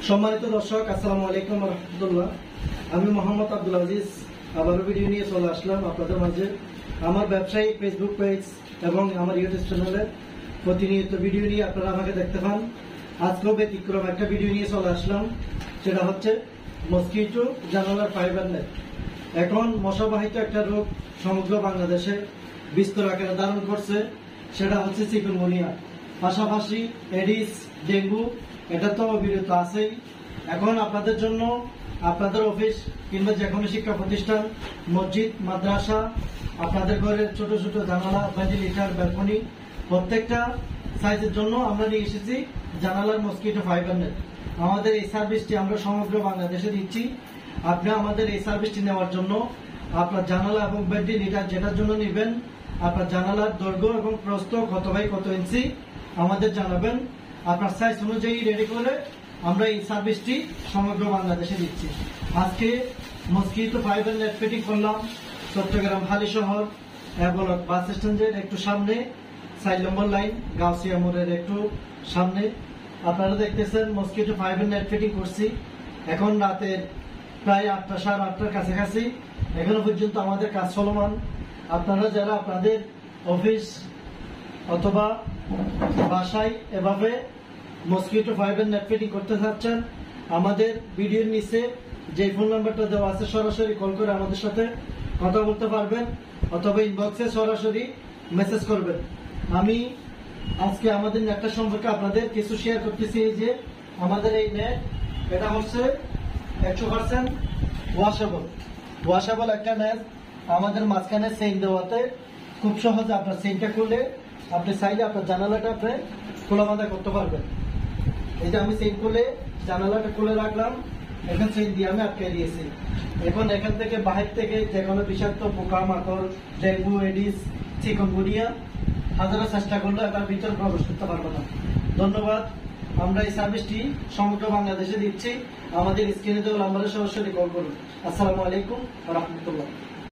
সম্মানিত দর্শক, আসসালামু আলাইকুম ওয়া রাহমাতুল্লাহ। আমি মোহাম্মদ আব্দুল আজিজ আবারও ভিডিও নিয়ে চলে আসলাম আপনাদের মাঝে। আমার ব্যবসায়ী ফেসবুক পেজ এবং আমার ইউটিউব চ্যানেলে প্রতিনিয়ত ভিডিও নিয়ে আপনারা আমাকে দেখতে পান। আজকেও ব্যতিক্রম একটা ভিডিও নিয়ে চলে আসলাম, সেটা হচ্ছে মসকিটো জানালার ফাইবার নেট। এখন মশাবাহিত একটা রোগ সমগ্র বাংলাদেশে বিস্তর আকারে ধারণ করছে, সেটা হচ্ছে চিকুনগুনিয়া। পাশাপাশি এডিস, ডেঙ্গু এটা তো অবিরত আছেই। এখন আপনাদের জন্য আপনাদের অফিস কিংবা যে কোনো শিক্ষা প্রতিষ্ঠান, মসজিদ, মাদ্রাসা, আপনাদের ঘরের ছোট ছোট জানালা, ভেন্টিলেটর, ব্যালকনি প্রত্যেকটা সাইজের জন্য আমরা নিয়ে এসেছি জানালার মসকিটো ফাইবার নেট। আমাদের এই সার্ভিসটি আমরা সমগ্র বাংলাদেশে দিচ্ছি। আপনি আমাদের এই সার্ভিসটি নেওয়ার জন্য আপনার জানালা এবং ভেন্টিলেটর যেটার জন্য নেবেন, আপনার জানালার দৈর্ঘ্য এবং প্রস্থ কত বাই কত ইঞ্চি আমাদের জানাবেন। আপনার সাইজ অনুযায়ী রেডি করে আমরা এই সার্ভিসটি সমগ্র বাংলাদেশে দিচ্ছি। আজকে মসকিটো ফাইবার নেট ফিটিং করলাম চট্টগ্রাম হালিশহর এয়ারপোর্ট বাস স্ট্যান্ডের একটু সামনে, 4 নম্বর লাইন, গাউসিয়া মোড়ের একটু সামনে। আপনারা দেখতেছেন মসকিটো ফাইবার নেট ফিটিং করছি। এখন রাতের প্রায় 8টা, 8:30টার কাছাকাছি। এখনো পর্যন্ত আমাদের কাজ চলমান। আপনারা যারা আপনাদের অফিস অথবা বাসায় এভাবে মসকিটো ফাইবার নেট ফিটিং করতে চাচ্ছেন, আমাদের ভিডিওর নিচে যে ফোন নাম্বারটা দেওয়া আছে সরাসরি কল করে আমাদের সাথে কথা বলতে পারবেন, অথবা ইনবক্সে সরাসরি মেসেজ করবেন। আমি আজকে আমাদের নেটটা সম্পর্কে আপনাদের কিছু শেয়ার করতেছি। যে আমাদের এই নেট, এটা হচ্ছে 100% ওয়াশেবল একটা নেট। আমাদের মাঝখানে চেইন দেওয়াতে খুব সহজে আপনার চেইনটা খুলে আপনি চাইলে আপনার জানালাটা আপনি খোলা বাঁধা করতে পারবেন। এই যে আমি চেইন খুলে জানালাটা খুলে রাখলাম, এখন চেইন দিয়ে আমি আটকে দিয়েছি। এখন এখান থেকে বাহির থেকে যে কোনো বিষাক্ত পোকা মাকড়, ডেঙ্গু, এডিস, চিকুনগুনিয়া হাজারো চেষ্টা করলে এবার ভিতরে প্রবেশ করতে পারবো না। ধন্যবাদ। আমরা এই সার্ভিসটি সমগ্র বাংলাদেশে দিচ্ছি। আমাদের স্ক্রিনে দেওয়া নাম্বারে সরাসরি কল করুন। আসসালামু আলাইকুম ওয়া রাহমাতুল্লাহ।